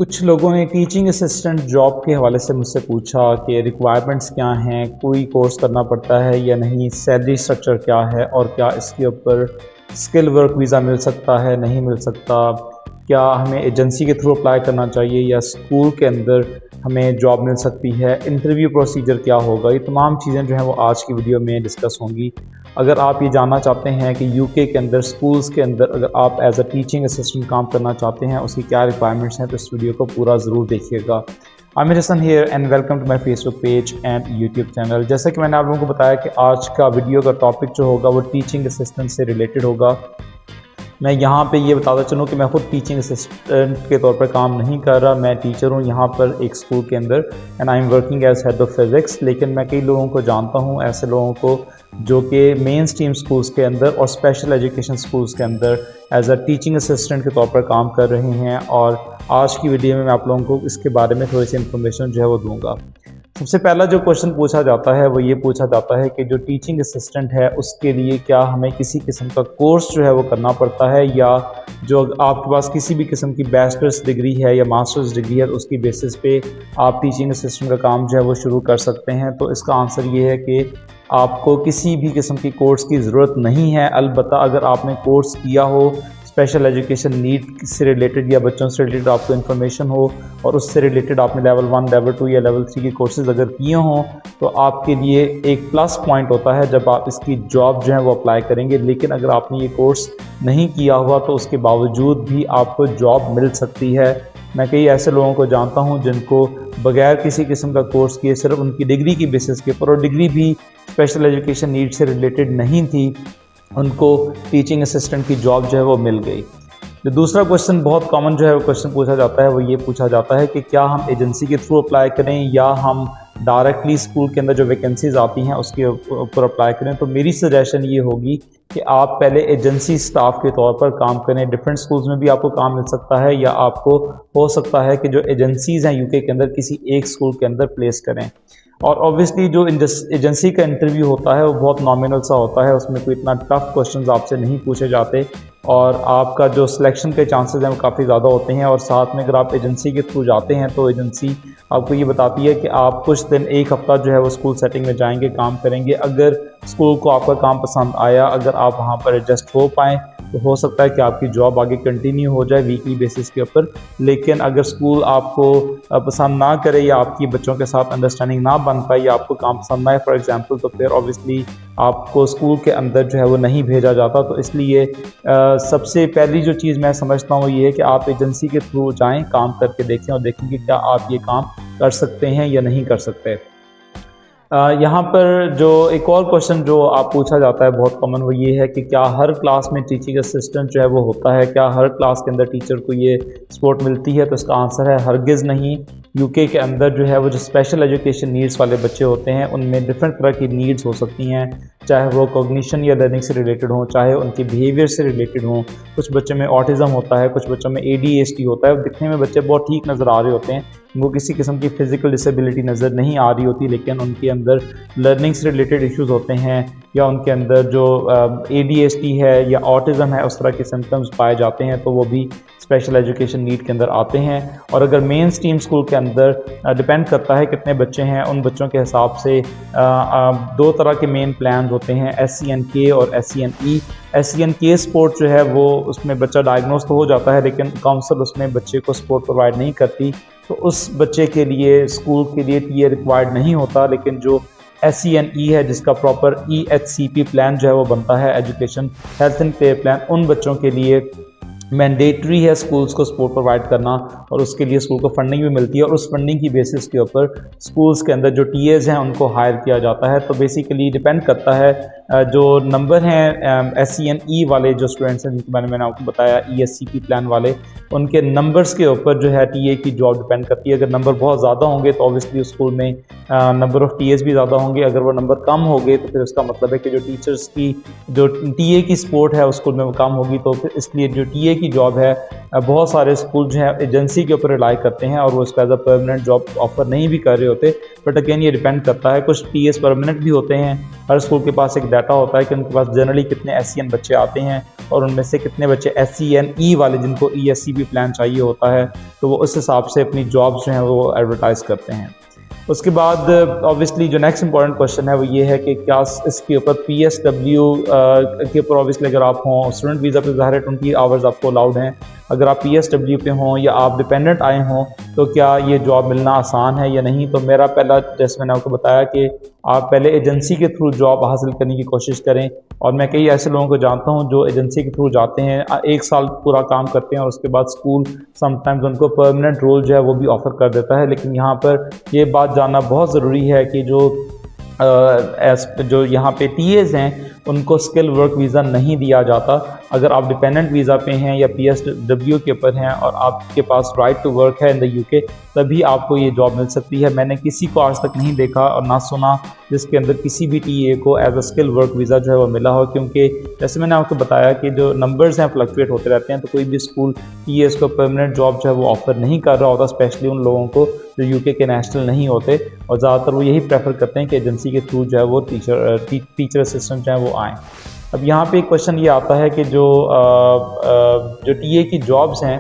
कुछ लोगों ने टीचिंग असिस्टेंट जॉब के हवाले से मुझसे पूछा कि रिक्वायरमेंट्स क्या हैं, कोई कोर्स करना पड़ता है या नहीं, सैलरी स्ट्रक्चर क्या है और क्या इसके ऊपर स्किल वर्क वीज़ा मिल सकता है, नहीं मिल सकता, क्या हमें एजेंसी के थ्रू अप्लाई करना चाहिए या स्कूल के अंदर हमें जॉब मिल सकती है, इंटरव्यू प्रोसीजर क्या होगा। ये तमाम चीज़ें जो हैं वो आज की वीडियो में डिस्कस होंगी। अगर आप ये जानना चाहते हैं कि यूके के अंदर स्कूल्स के अंदर अगर आप एज अ टीचिंग असिस्टेंट काम करना चाहते हैं उसकी क्या रिक्वायरमेंट्स हैं, तो इस वीडियो को पूरा ज़रूर देखिएगा। Aamir Hasan here and welcome to my Facebook page and YouTube channel. जैसा कि मैंने आप लोगों को बताया कि आज का वीडियो का टॉपिक जो होगा वो टीचिंग असिस्टेंट से रिलेटेड होगा। मैं यहाँ पे ये बताता चलूँ कि मैं खुद टीचिंग असिस्टेंट के तौर पर काम नहीं कर रहा। मैं टीचर हूँ यहाँ पर एक स्कूल के अंदर and I am working as head of physics. लेकिन मैं कई लोगों को जानता हूँ, ऐसे लोगों को जो कि मेन स्ट्रीम स्कूल्स के अंदर और स्पेशल एजुकेशन स्कूल्स के अंदर एज अ टीचिंग असिस्टेंट के तौर पर काम कर रहे हैं। और आज की वीडियो में मैं आप लोगों को इसके बारे में थोड़ी सी इन्फॉर्मेशन जो है वो दूँगा। सबसे पहला जो क्वेश्चन पूछा जाता है वो ये पूछा जाता है कि जो टीचिंग असिस्टेंट है उसके लिए क्या हमें किसी किस्म का कोर्स जो है वो करना पड़ता है, या जो आपके पास किसी भी किस्म की बैचलर्स डिग्री है या मास्टर्स डिग्री है तो उसकी बेसिस पे आप टीचिंग असिस्टेंट का काम जो है वो शुरू कर सकते हैं। तो इसका आंसर ये है कि आपको किसी भी किस्म की कोर्स की ज़रूरत नहीं है। अलबत्ता अगर आपने कोर्स किया हो, स्पेशल एजुकेशन नीड से रिलेटेड या बच्चों से रिलेटेड आपको इन्फॉर्मेशन हो और उससे रिलेटेड आपने लेवल 1, लेवल 2 या लेवल 3 के कोर्सेज अगर किए हों तो आपके लिए एक प्लस पॉइंट होता है जब आप इसकी जॉब जो है वो अप्लाई करेंगे। लेकिन अगर आपने ये कोर्स नहीं किया हुआ तो उसके बावजूद भी आपको जॉब मिल सकती है। मैं कई ऐसे लोगों को जानता हूं जिनको बगैर किसी किस्म का कोर्स किए सिर्फ उनकी डिग्री की बेसिस के ऊपर, और डिग्री भी स्पेशल एजुकेशन नीड से रिलेटेड नहीं थी, उनको टीचिंग असिस्टेंट की जॉब जो है वो मिल गई। जो दूसरा क्वेश्चन बहुत कॉमन जो है वो क्वेश्चन पूछा जाता है वो ये पूछा जाता है कि क्या हम एजेंसी के थ्रू अप्लाई करें या हम डायरेक्टली स्कूल के अंदर जो वैकेंसीज आती हैं उसके ऊपर अप्लाई करें। तो मेरी सजेशन ये होगी कि आप पहले एजेंसी स्टाफ के तौर पर काम करें। डिफरेंट स्कूल्स में भी आपको काम मिल सकता है या आपको हो सकता है कि जो एजेंसीज़ हैं यूके के अंदर किसी एक स्कूल के अंदर प्लेस करें। और ऑब्वियसली जो एजेंसी का इंटरव्यू होता है वो बहुत नॉमिनल सा होता है, उसमें कोई इतना टफ क्वेश्चंस आपसे नहीं पूछे जाते और आपका जो सिलेक्शन के चांसेस हैं वो काफ़ी ज़्यादा होते हैं। और साथ में अगर आप एजेंसी के थ्रू जाते हैं तो एजेंसी आपको ये बताती है कि आप कुछ दिन, एक हफ़्ता जो है वो स्कूल सेटिंग में जाएंगे, काम करेंगे। अगर स्कूल को आपका काम पसंद आया, अगर आप वहाँ पर एडजस्ट हो पाएँ तो हो सकता है कि आपकी जॉब आगे कंटिन्यू हो जाए वीकली बेसिस के ऊपर। लेकिन अगर स्कूल आपको पसंद ना करे या आपकी बच्चों के साथ अंडरस्टैंडिंग ना बन पाए या आपको काम पसंद ना आए फॉर एग्जांपल, तो फिर ऑब्वियसली आपको स्कूल के अंदर जो है वो नहीं भेजा जाता। तो इसलिए सबसे पहली जो चीज़ मैं समझता हूँ ये है कि आप एजेंसी के थ्रू जाएँ, काम करके देखें और देखें कि क्या आप ये काम कर सकते हैं या नहीं कर सकते। यहाँ पर जो एक और क्वेश्चन जो आप पूछा जाता है बहुत कॉमन वो ये है कि क्या हर क्लास में टीचिंग असिस्टेंट जो है वो होता है, क्या हर क्लास के अंदर टीचर को ये सपोर्ट मिलती है। तो इसका आंसर है हरगिज़ नहीं। यूके के अंदर जो है वो जो स्पेशल एजुकेशन नीड्स वाले बच्चे होते हैं उनमें डिफरेंट तरह की नीड्स हो सकती हैं, चाहे वो कॉग्निशन या लर्निंग से रिलेटेड हों, चाहे उनके बिहेवियर से रिलेटेड हों। कुछ बच्चों में ऑटिज़म होता है, कुछ बच्चों में ADHD होता है। दिखने में बच्चे बहुत ठीक नज़र आ रहे होते हैं, उनको किसी किस्म की फ़िज़िकल डिसेबिलिटी नज़र नहीं आ रही होती, लेकिन उनके अंदर लर्निंग से रिलेटेड इश्यूज़ होते हैं या उनके अंदर जो ADHD है या ऑटिज़म है उस तरह के सिम्टम्स पाए जाते हैं, तो वो भी स्पेशल एजुकेशन नीड के अंदर आते हैं। और अगर मेन स्ट्रीम स्कूल के अंदर डिपेंड करता है कितने बच्चे हैं, उन बच्चों के हिसाब से दो तरह के मेन प्लान होते हैं, SCNK और SCNE। SCNK सपोर्ट जो है वो उसमें बच्चा डायग्नोस तो हो जाता है लेकिन काउंसिल उसमें बच्चे को सपोर्ट प्रोवाइड नहीं करती, तो उस बच्चे के लिए स्कूल के लिए टीए रिक्वायर्ड नहीं होता। लेकिन जो SCNE है जिसका प्रॉपर EHCP प्लान जो है वो बनता है, education health and care plan, उन बच्चों के लिए मैंडेटरी है स्कूल्स को सपोर्ट प्रोवाइड करना और उसके लिए स्कूल को फंडिंग भी मिलती है और उस फंडिंग की बेसिस के ऊपर स्कूल्स के अंदर जो टीएज हैं उनको हायर किया जाता है। तो बेसिकली डिपेंड करता है जो नंबर हैं SCNE वाले जो स्टूडेंट्स हैं जिनके बारे में मैंने आपको बताया, EHCP प्लान वाले, उनके नंबर्स के ऊपर जो है टीए की जॉब डिपेंड करती है। अगर नंबर बहुत ज़्यादा होंगे तो ऑब्वियसली स्कूल में नंबर ऑफ़ टीएज भी ज़्यादा होंगे। अगर वो नंबर कम हो गए तो फिर उसका मतलब है कि जो टीचर्स की जो टीए की सपोर्ट है उस स्कूल में वो कम होगी। तो फिर इसलिए जो टीए की जॉब है बहुत सारे स्कूल जो है एजेंसी के ऊपर रिलाई करते हैं और वो इसका as a permanent job offer नहीं भी कर रहे होते। बट अगेन ये डिपेंड करता है, कुछ टीएस परमानेंट भी होते हैं, हर स्कूल के पास एक डाटा होता है कि उनके पास जनरली कितने SEN बच्चे आते हैं और उनमें से कितने बच्चे SENE वाले जिनको ESCB प्लान चाहिए होता है, तो वो उस हिसाब से अपनी जॉब्स जो हैं वो एडवर्टाइज़ करते हैं। उसके बाद ऑब्वियसली जो नेक्स्ट इंपॉर्टेंट क्वेश्चन है वो ये है कि क्या इसके ऊपर PSW के ऊपर ऑब्वियसली अगर आप हों स्टूडेंट वीज़ा पे ज़ाहिर 20 आवर्स आपको अलाउड हैं, अगर आप PSW पे हों या आप डिपेंडेंट आए हों तो क्या ये जॉब मिलना आसान है या नहीं। तो मेरा पहला, जैसे मैंने आपको बताया कि आप पहले एजेंसी के थ्रू जॉब हासिल करने की कोशिश करें, और मैं कई ऐसे लोगों को जानता हूं जो एजेंसी के थ्रू जाते हैं, 1 साल पूरा काम करते हैं और उसके बाद स्कूल समटाइम्स उनको परमानेंट रोल जो है वो भी ऑफ़र कर देता है। लेकिन यहाँ पर ये बात जानना बहुत ज़रूरी है कि जो यहाँ पे TAs हैं उनको स्किल वर्क वीज़ा नहीं दिया जाता। अगर आप डिपेंडेंट वीज़ा पे हैं या PSW के ऊपर हैं और आपके पास राइट टू वर्क है इन द UK, तभी आपको ये जॉब मिल सकती है। मैंने किसी को आज तक नहीं देखा और ना सुना जिसके अंदर किसी भी TA को as a skill work visa जो है वो मिला हो, क्योंकि जैसे मैंने आपको बताया कि जो नंबर्स हैं फ्लक्चुएट होते रहते हैं, तो कोई भी स्कूल TAs को परमानेंट जॉब जो है वो ऑफ़र नहीं कर रहा होता, स्पेशली उन लोगों को जो UK के नेशनल नहीं होते, और ज़्यादातर वो यही प्रेफर करते हैं कि एजेंसी के थ्रू जो है वो टीचर असिस्टेंट जो है वो आएँ। अब यहाँ पे एक क्वेश्चन ये आता है कि जो TA की जॉब्स हैं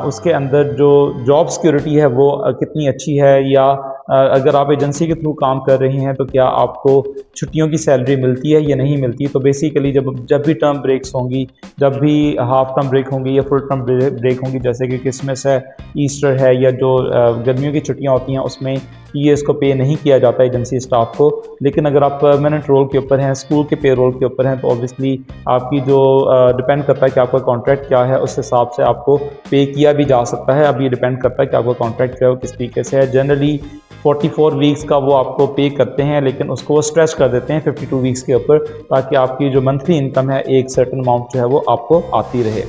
उसके अंदर जो जॉब सिक्योरिटी है वो कितनी अच्छी है, या अगर आप एजेंसी के थ्रू काम कर रहे हैं तो क्या आपको छुट्टियों की सैलरी मिलती है या नहीं मिलती। तो बेसिकली जब भी टर्म ब्रेक्स होंगी, जब भी हाफ टर्म ब्रेक होंगी या फुल टर्म ब्रेक होंगी, जैसे कि क्रिसमस है, ईस्टर है, या जो गर्मियों की छुट्टियां होती हैं, उसमें TAs को पे नहीं किया जाता एजेंसी स्टाफ को। लेकिन अगर आप परमानेंट रोल के ऊपर हैं, स्कूल के पे रोल के ऊपर हैं, तो ऑब्वियसली आपकी जो डिपेंड करता है कि आपका कॉन्ट्रैक्ट क्या है, उस हिसाब से आपको पे किया भी जा सकता है। अब ये डिपेंड करता है कि आपका कॉन्ट्रैक्ट क्या है, किस तरीके से है। जनरली 44 वीक्स का वो आपको पे करते हैं, लेकिन उसको वो स्ट्रेच कर देते हैं 52 वीक्स के ऊपर, ताकि आपकी जो मंथली इनकम है एक सर्टेन अमाउंट जो है वो आपको आती रहे।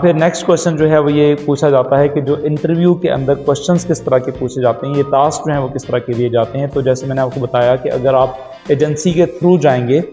फिर नेक्स्ट क्वेश्चन जो है वो ये पूछा जाता है कि जो इंटरव्यू के अंदर क्वेश्चंस किस तरह के पूछे जाते हैं, ये टास्क जो हैं वो किस तरह के दिए जाते हैं। तो जैसे मैंने आपको बताया कि अगर आप एजेंसी के थ्रू जाएंगे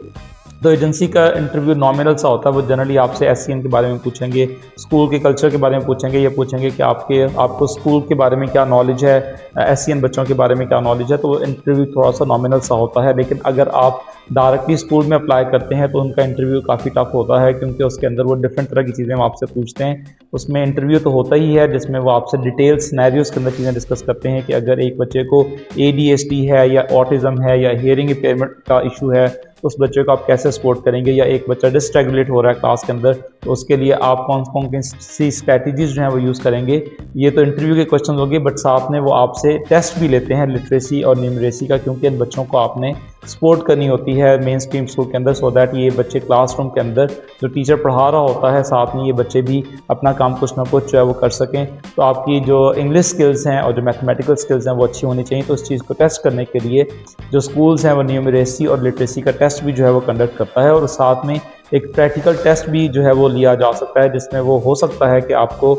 तो एजेंसी का इंटरव्यू नॉमिनल सा होता है। वो जनरली आपसे SEN के बारे में पूछेंगे, स्कूल के कल्चर के बारे में पूछेंगे, या पूछेंगे कि आपको स्कूल के बारे में क्या नॉलेज है, SEN बच्चों के बारे में क्या नॉलेज है। तो वो इंटरव्यू थोड़ा सा नॉमिनल सा होता है। लेकिन अगर आप डायरेक्टली स्कूल में अप्लाई करते हैं तो उनका इंटरव्यू काफ़ी टफ होता है, क्योंकि उसके अंदर वो डिफरेंट तरह की चीज़ें वो आपसे पूछते हैं। उसमें इंटरव्यू तो होता ही है जिसमें वो आपसे डिटेल सिनेरियोज़ के अंदर चीज़ें डिस्कस करते हैं कि अगर एक बच्चे को ADHD है या ऑटिज़म है या हियरिंग इम्पेयरमेंट का इशू है, तो उस बच्चे को आप कैसे सपोर्ट करेंगे, या एक बच्चा डिसरेगुलेट हो रहा है क्लास के अंदर, तो उसके लिए आप कौन सी स्ट्रैटेजीज जो हैं वो यूज़ करेंगे। ये तो इंटरव्यू के क्वेश्चन होंगे, बट साथ में वो आपसे टेस्ट भी लेते हैं लिटरेसी और न्यूमरेसी का, क्योंकि इन बच्चों को आपने सपोर्ट करनी होती है मेन स्ट्रीम स्कूल के अंदर, सो दैट ये बच्चे क्लासरूम के अंदर जो टीचर पढ़ा रहा होता है साथ में ये बच्चे भी अपना काम कुछ ना कुछ जो है वो कर सकें। तो आपकी जो इंग्लिश स्किल्स हैं और जो मैथमेटिकल स्किल्स हैं वो अच्छी होनी चाहिए। तो इस चीज़ को टेस्ट करने के लिए जो स्कूल्स हैं वो न्यूमरेसी और लिटरेसी का टेस्ट भी जो है वो कंडक्ट करता है, और साथ में एक प्रैक्टिकल टेस्ट भी जो है वो लिया जा सकता है, जिसमें वो हो सकता है कि आपको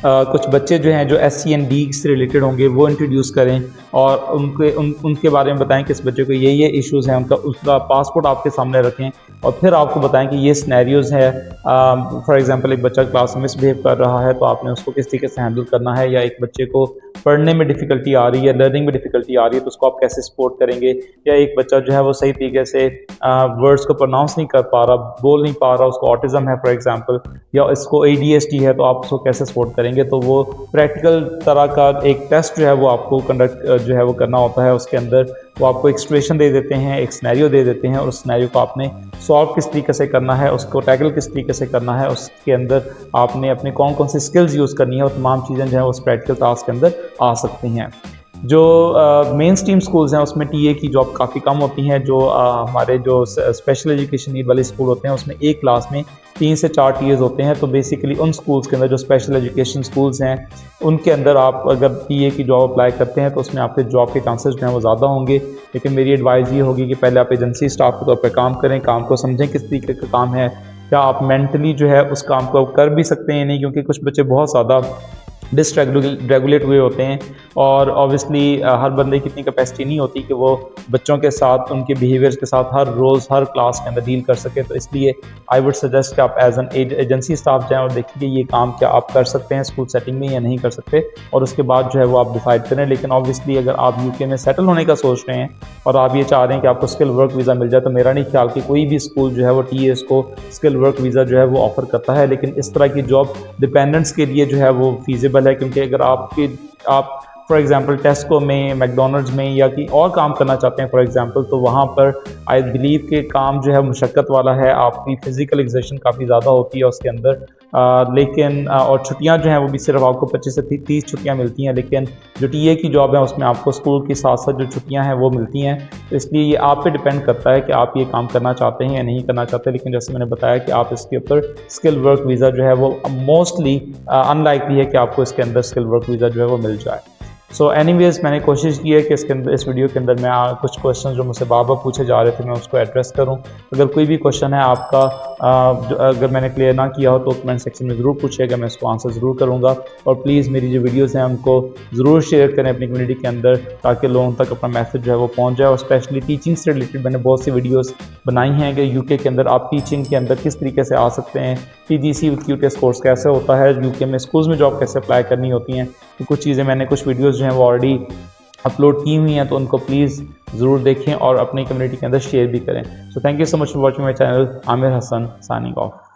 कुछ बच्चे जो हैं जो SEND से रिलेटेड होंगे वो इंट्रोड्यूस करें और उनके बारे में बताएं कि इस बच्चे को ये इश्यूज़ हैं, उसका पासपोर्ट आपके सामने रखें और फिर आपको बताएं कि ये सिनेरियोज़ है। फॉर एग्जांपल एक बच्चा क्लास में मिसबिहेव कर रहा है तो आपने उसको किस तरीके से हैंडल करना है, या एक बच्चे को पढ़ने में डिफ़िकल्टी आ रही है, लर्निंग में डिफ़िकल्टी आ रही है, तो उसको आप कैसे सपोर्ट करेंगे। या एक बच्चा जो है वो सही तरीके से वर्ड्स को प्रोनाउंस नहीं कर पा रहा, बोल नहीं पा रहा, उसको ऑटिज़म है फॉर एग्जांपल, या इसको ADHD है, तो आप उसको कैसे सपोर्ट करेंगे। तो वो प्रैक्टिकल तरह का एक टेस्ट जो है वो आपको कंडक्ट जो है वो करना होता है। उसके अंदर वो आपको एक सिचुएशन दे देते हैं, एक सिनेरियो दे देते हैं, और उस सिनेरियो को आपने सॉल्व किस तरीके से करना है, उसको टैकल किस तरीके से करना है, उसके अंदर आपने अपने कौन कौन सी स्किल्स यूज़ करनी है, और तमाम चीज़ें जो है उस प्रैक्टिकल टास्क के अंदर आ सकती हैं। जो मेन स्ट्रीम स्कूल्स हैं उसमें TA की जॉब काफ़ी कम होती हैं। जो हमारे जो स्पेशल एजुकेशन नीड वाले स्कूल होते हैं उसमें एक क्लास में 3 से 4 TAs होते हैं। तो बेसिकली उन स्कूल्स के अंदर जो स्पेशल एजुकेशन स्कूल्स हैं उनके अंदर आप अगर TA की जॉब अप्लाई करते हैं तो उसमें आपके जॉब के चांसेस जो हैं वो ज़्यादा होंगे। लेकिन मेरी एडवाइस ये होगी कि पहले आप एजेंसी स्टाफ के तौर पर काम करें, काम को समझें किस तरीके का काम है, क्या आप मेंटली जो है उस काम को कर भी सकते हैं या नहीं, क्योंकि कुछ बच्चे बहुत ज़्यादा डिसरेगुलेट हुए होते हैं और ऑब्वियसली हर बंदे की इतनी कैपेसिटी नहीं होती कि वो बच्चों के साथ उनके बिहेवियर्स के साथ हर रोज़ हर क्लास के अंदर डील कर सके। तो इसलिए आई वुड सजेस्ट कि आप एज एन एजेंसी स्टाफ जाएं और देखिए कि ये काम क्या आप कर सकते हैं स्कूल सेटिंग में या नहीं कर सकते, और उसके बाद जो है वो आप डिसाइड करें। लेकिन ऑब्वियसली अगर आप यूके में सेटल होने का सोच रहे हैं और आप ये चाह रहे हैं कि आपको स्किल वर्क वीज़ा मिल जाए, तो मेरा नहीं ख्याल कि कोई भी स्कूल जो है वो टीएस को स्किल वर्क वीज़ा जो है वो ऑफर करता है। लेकिन इस तरह की जॉब डिपेंडेंट्स के लिए जो है वो फीजिबल है, क्योंकि अगर आप फॉर एग्जांपल टेस्को में, मैकडोनल्ड्स में या कि और काम करना चाहते हैं फॉर एग्जांपल, तो वहाँ पर आई बिलीव कि काम जो है मुशक्क़त वाला है, आपकी फ़िज़िकल एग्जर्शन काफ़ी ज़्यादा होती है उसके अंदर। लेकिन और छुट्टियाँ जो हैं वो भी सिर्फ आपको 25 से 30 छुट्टियाँ मिलती हैं। लेकिन जो टीए की जॉब है उसमें आपको स्कूल के साथ साथ जो छुट्टियाँ हैं वो मिलती हैं। तो इसलिए ये आप पे डिपेंड करता है कि आप ये काम करना चाहते हैं या नहीं करना चाहते। लेकिन जैसे मैंने बताया कि आप इसके ऊपर स्किल वर्क वीज़ा जो है वो मोस्टली अनलाइकली है कि आपको इसके अंदर स्किल वर्क वीज़ा जो है वो मिल जाए। सो एनीवेज़ मैंने कोशिश की है कि इसके अंदर इस वीडियो के अंदर मैं कुछ क्वेश्चन जो मुझसे बार बार पूछे जा रहे थे मैं उसको एड्रेस करूं। अगर कोई भी क्वेश्चन है आपका अगर मैंने क्लियर ना किया हो तो कमेंट सेक्शन में ज़रूर पूछिएगा, मैं उसको आंसर ज़रूर करूंगा। और प्लीज़ मेरी जो वीडियोज़ हैं उनको ज़रूर शेयर करें अपनी कम्युनिटी के अंदर, ताकि लोगों तक अपना मैसेज जो है वो पहुँच जाए। और स्पेशली टीचिंग से रिलेटेड मैंने बहुत सी वीडियोज़ बनाई हैं कि यूके के अंदर आप टीचिंग के अंदर किस तरीके से आ सकते हैं, पीजीसी विद क्यूटीएस कोर्स कैसे होता है, यूके में स्कूल्स में जॉब कैसे अप्लाई करनी होती हैं। तो कुछ चीज़ें मैंने कुछ वीडियोज़ जो हैं वो ऑलरेडी अपलोड की हुई हैं, तो उनको प्लीज़ ज़रूर देखें और अपनी कम्युनिटी के अंदर शेयर भी करें। So thank you so much for watching my channel. Aamir Hasan signing of.